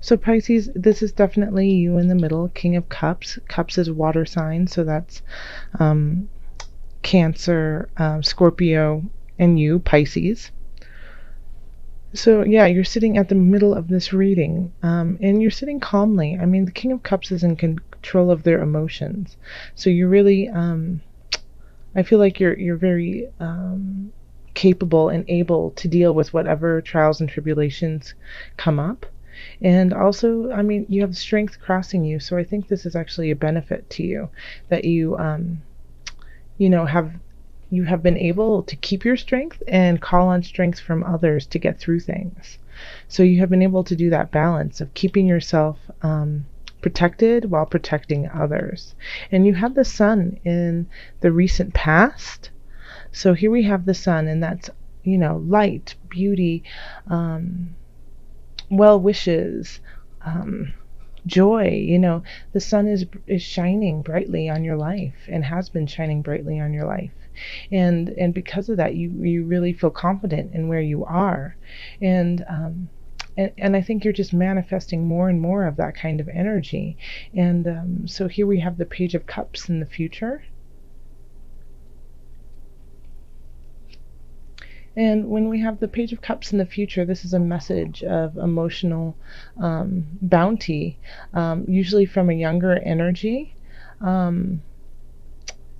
So Pisces, this is definitely you in the middle, King of Cups. Cups is water sign, so that's um, Cancer, Scorpio, and you, Pisces. So yeah, you're sitting at the middle of this reading, and you're sitting calmly. I mean, the King of Cups is in control of their emotions, so you're really, I feel like you're very capable and able to deal with whatever trials and tribulations come up. And also, I mean, you have strength crossing you, so I think this is actually a benefit to you that you know, you have been able to keep your strength and call on strength from others to get through things. So you have been able to do that balance of keeping yourself protected while protecting others. And you have the sun in the recent past. So here we have the sun, and that's, you know, light, beauty, well wishes, um, joy. You know, the sun is shining brightly on your life and has been shining brightly on your life. And because of that, you really feel confident in where you are. And and I think you're just manifesting more and more of that kind of energy. And so here we have the Page of Cups in the future. And when we have the Page of Cups in the future, this is a message of emotional bounty, usually from a younger energy. Um,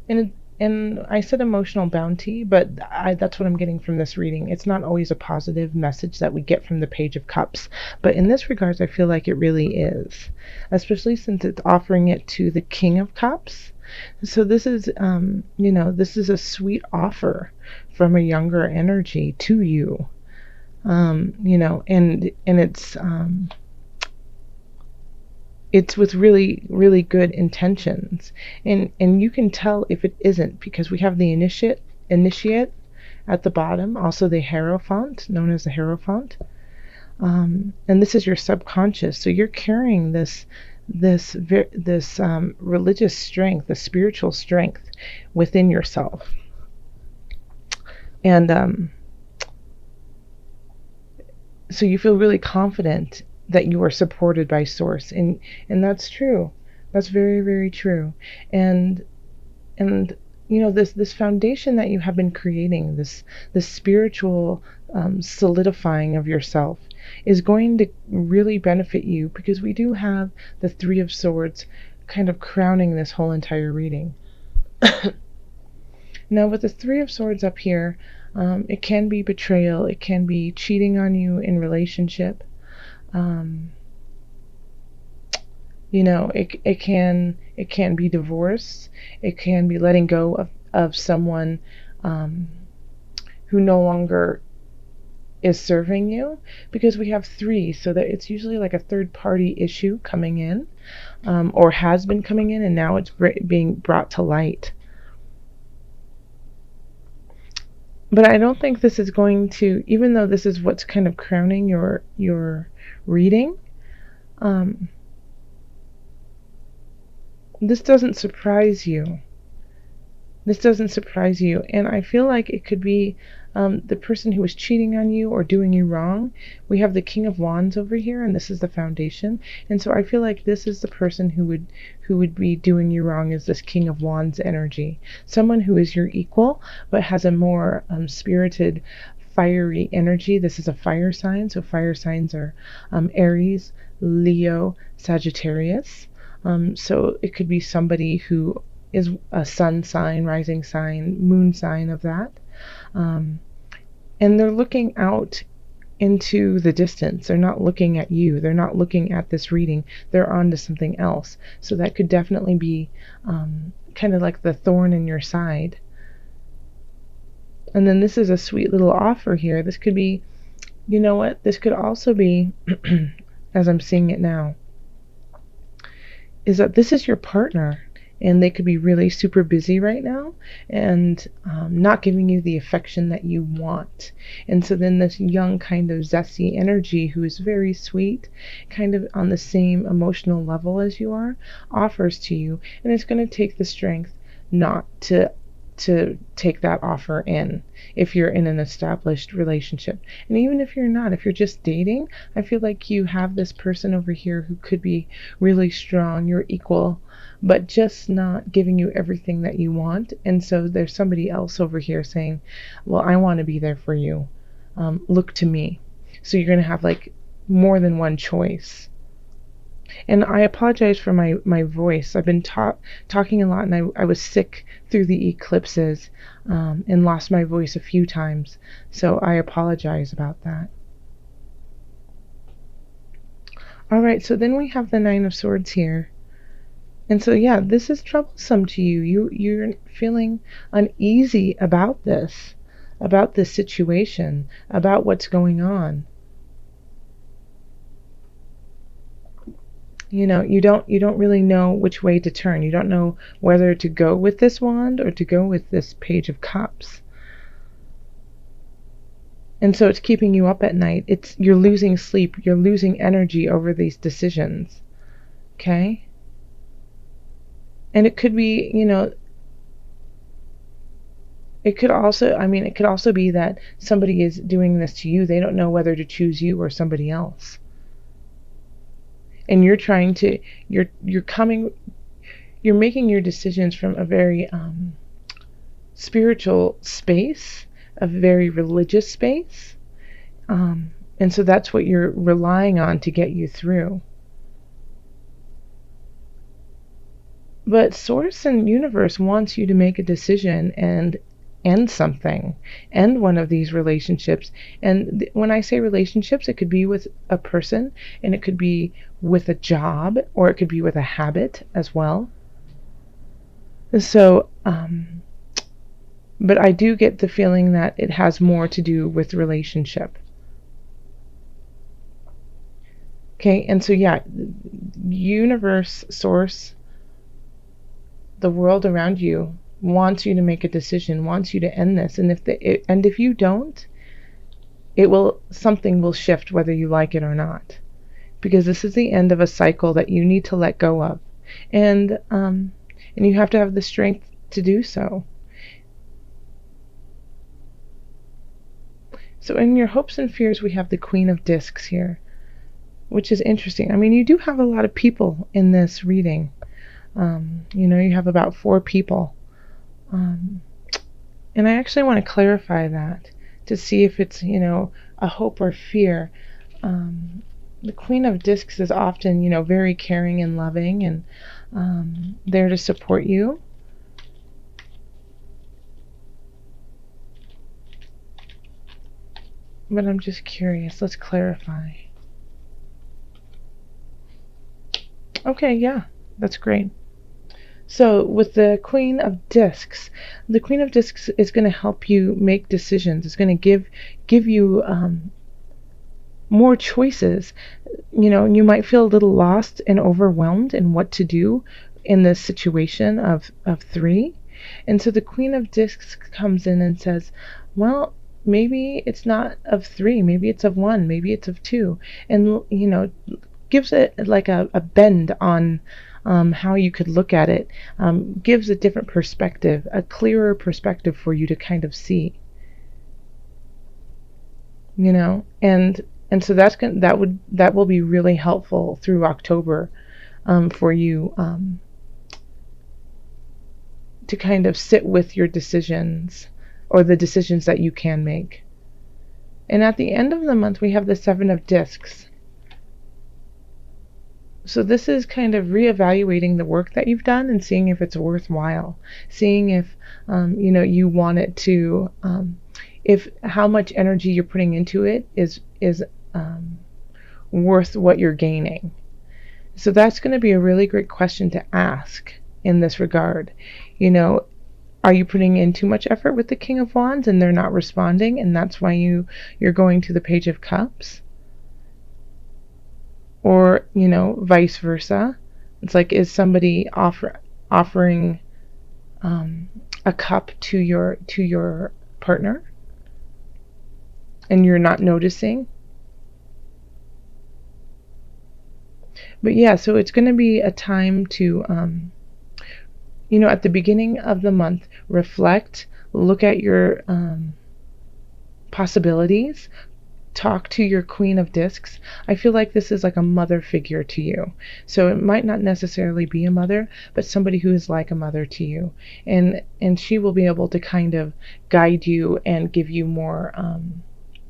and and I said emotional bounty, but that's what I'm getting from this reading. It's not always a positive message that we get from the Page of Cups, but in this regards, I feel like it really is, especially since it's offering it to the King of Cups. So this is, you know, this is a sweet offer from a younger energy to you, you know, and it's with really, really good intentions. And you can tell if it isn't, because we have the initiate at the bottom, also the Hierophant, known as the Hierophant. And this is your subconscious. So you're carrying this religious strength, the spiritual strength within yourself. And so you feel really confident that you are supported by source, and that's true. That's very, very true. And you know, this foundation that you have been creating, this spiritual solidifying of yourself, is going to really benefit you, because we do have the Three of Swords kind of crowning this whole entire reading. Now with the Three of Swords up here, it can be betrayal, it can be cheating on you in relationship. You know, it can be divorce, it can be letting go of someone who no longer is serving you, because we have three, so that it's usually like a third party issue coming in, or has been coming in, and now it's being brought to light. But I don't think this is going to, even though this is what's kind of crowning your reading, this doesn't surprise you. This doesn't surprise you. And I feel like it could be the person who is cheating on you or doing you wrong. We have the King of Wands over here, and this is the foundation. And so I feel like this is the person who would be doing you wrong, is this King of Wands energy. Someone who is your equal, but has a more spirited, fiery energy. This is a fire sign, so fire signs are Aries, Leo, Sagittarius. So it could be somebody who is a sun sign, rising sign, moon sign of that. And they're looking out into the distance. They're not looking at you. They're not looking at this reading. They're on to something else. So that could definitely be kind of like the thorn in your side. And then this is a sweet little offer here. This could be, you know what? This could also be, as I'm seeing it now, is that this is your partner, and they could be really super busy right now and not giving you the affection that you want. And so then this young kind of zesty energy, who is very sweet, kind of on the same emotional level as you are, offers to you. And it's going to take the strength not to to take that offer in if you're in an established relationship. And even if you're not, if you're just dating, I feel like you have this person over here who could be really strong, you're equal, but just not giving you everything that you want. And so there's somebody else over here saying, well, I want to be there for you. Look to me. So you're going to have like more than one choice. And I apologize for my voice. I've been talking a lot, and I was sick through the eclipses and lost my voice a few times. So I apologize about that. All right, so then we have the Nine of Swords here. And so, yeah, this is troublesome to you. You're feeling uneasy about this situation, about what's going on. You know, you don't really know which way to turn. You don't know whether to go with this wand or to go with this Page of Cups. And so it's keeping you up at night. You're losing sleep. You're losing energy over these decisions. Okay? And it could be, you know, it could also be that somebody is doing this to you. They don't know whether to choose you or somebody else. And you're making your decisions from a very spiritual space, a very religious space. And so that's what you're relying on to get you through. But Source and Universe wants you to make a decision and end something, end one of these relationships. And when I say relationships, it could be with a person, and it could be with a job, or it could be with a habit as well. So, but I do get the feeling that it has more to do with relationship. Okay, and so yeah, Universe, Source, the world around you wants you to make a decision, wants you to end this. And if you don't, something will shift whether you like it or not. Because this is the end of a cycle that you need to let go of. And you have to have the strength to do so. So in your hopes and fears, we have the Queen of Discs here, which is interesting. I mean, you do have a lot of people in this reading. You know, you have about 4 people. And I actually want to clarify that to see if it's, you know, a hope or fear. The Queen of Discs is often, you know, very caring and loving and there to support you. But I'm just curious. Let's clarify. Okay, yeah, that's great. So with the Queen of Discs, the Queen of Discs is going to help you make decisions. It's going to give you more choices. You know, you might feel a little lost and overwhelmed in what to do in this situation of 3. And so the Queen of Discs comes in and says, well, maybe it's not of 3, maybe it's of 1, maybe it's of 2. And, you know, gives it like a bend on how you could look at it, gives a different perspective, a clearer perspective for you to kind of see. You know, and so that will be really helpful through October for you to kind of sit with your decisions, or the decisions that you can make. And at the end of the month, we have the 7 of Discs. So this is kind of reevaluating the work that you've done and seeing if it's worthwhile, seeing if you know, you want it to, if how much energy you're putting into it is worth what you're gaining. So that's going to be a really great question to ask in this regard. You know, are you putting in too much effort with the King of Wands and they're not responding, and that's why you're going to the Page of Cups? Or, you know, vice versa. It's like, is somebody offering a cup to your partner and you're not noticing? But yeah, so it's going to be a time to At the beginning of the month, reflect, look at your possibilities, talk to your Queen of Discs. I feel like this is like a mother figure to you. So it might not necessarily be a mother, but somebody who is like a mother to you. And she will be able to kind of guide you and give you more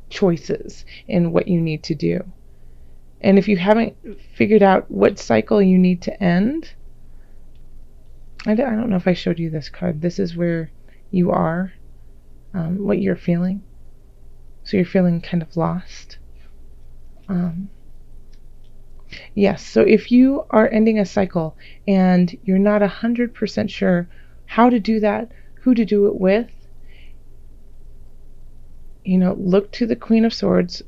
choices in what you need to do. And if you haven't figured out what cycle you need to end, I don't know if I showed you this card. This is where you are, what you're feeling. So you're feeling kind of lost. Yes, so if you are ending a cycle and you're not 100% sure how to do that, who to do it with, look to the Queen of Swords,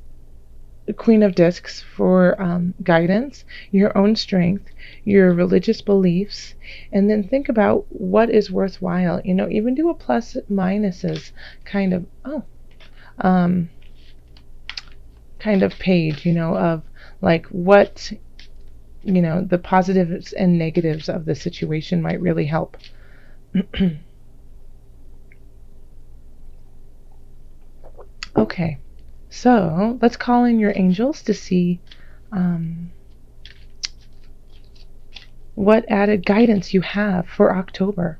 the Queen of Discs for guidance, your own strength, your religious beliefs, and then think about what is worthwhile. Even do a plus minuses kind of, kind of page, of like what, the positives and negatives of the situation might really help. Okay, so let's call in your angels to see what added guidance you have for October.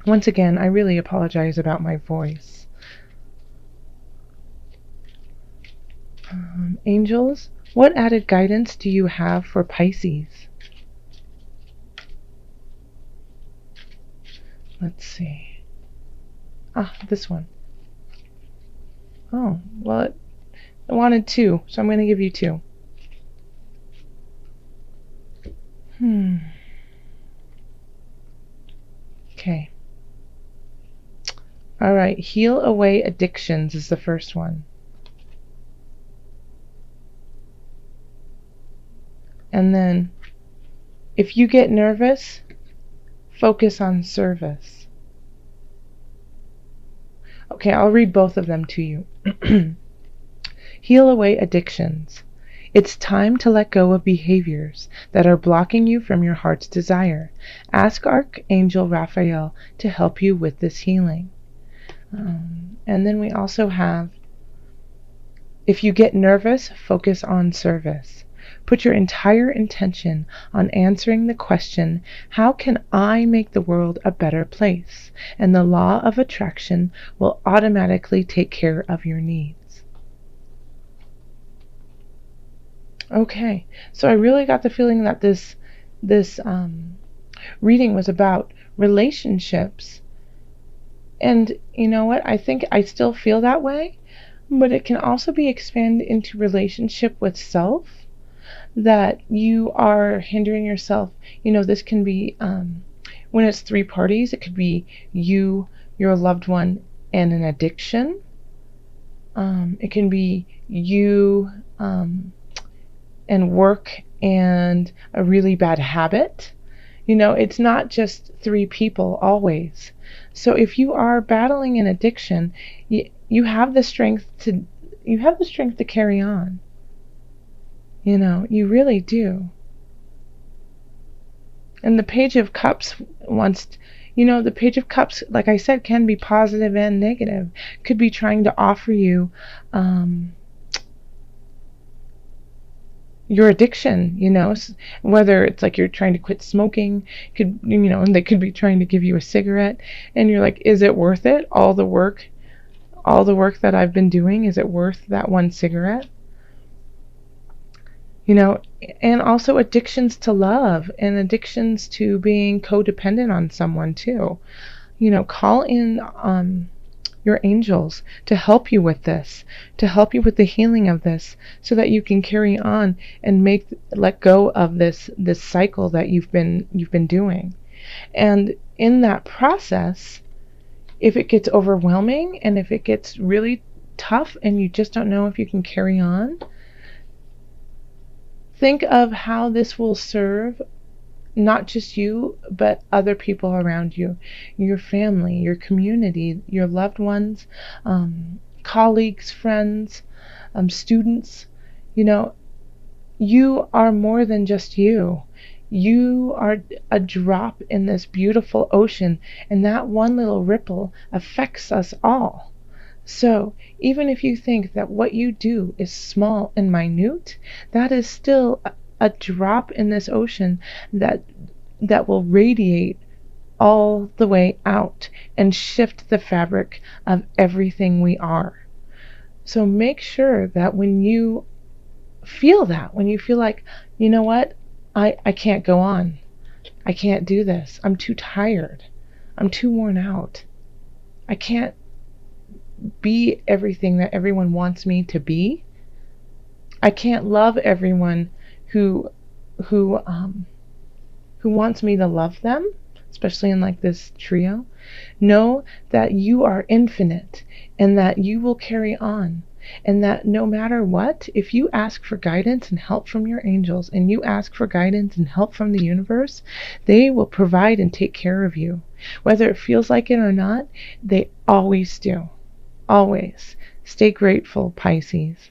Once again, I really apologize about my voice. Angels, what added guidance do you have for Pisces? Let's see. This one. Oh, well, I wanted 2, so I'm going to give you 2. Okay. All right, heal away addictions is the first one. And then, if you get nervous, focus on service. Okay, I'll read both of them to you. Heal away addictions. It's time to let go of behaviors that are blocking you from your heart's desire. Ask Archangel Raphael to help you with this healing. And then we also have, if you get nervous, focus on service. Put your entire intention on answering the question, how can I make the world a better place? And the law of attraction will automatically take care of your needs. Okay, so I really got the feeling that this reading was about relationships. And you know what? I think I still feel that way, but it can also be expanded into relationship with self. That you are hindering yourself. This can be, when it's 3 parties, it could be you, your loved one, and an addiction. It can be you and work and a really bad habit. It's not just 3 people always. So if you are battling an addiction, you have the strength to carry on. You really do. And the Page of Cups the Page of Cups, like I said, can be positive and negative. Could be trying to offer you your addiction, whether it's like you're trying to quit smoking, and they could be trying to give you a cigarette, and you're like, is it worth it? All the work that I've been doing, is it worth that one cigarette? And also addictions to love and addictions to being codependent on someone too. Call in your angels to help you with this, to help you with the healing of this, so that you can carry on and let go of this cycle that you've been doing. And in that process, if it gets overwhelming and if it gets really tough and you just don't know if you can carry on, think of how this will serve not just you, but other people around you, your family, your community, your loved ones, colleagues, friends, students. You are more than just you. You are a drop in this beautiful ocean, and that one little ripple affects us all. So, even if you think that what you do is small and minute, that is still a drop in this ocean that will radiate all the way out and shift the fabric of everything we are. So make sure that when you feel that, when you feel like, you know what, I can't go on, I can't do this, I'm too tired, I'm too worn out, I can't be everything that everyone wants me to be, I can't love everyone who who um who wants me to love them, especially in like this trio. Know that you are infinite and that you will carry on. And that no matter what, if you ask for guidance and help from your angels and you ask for guidance and help from the universe, they will provide and take care of you. Whether it feels like it or not, they always do. Always. Stay grateful, Pisces.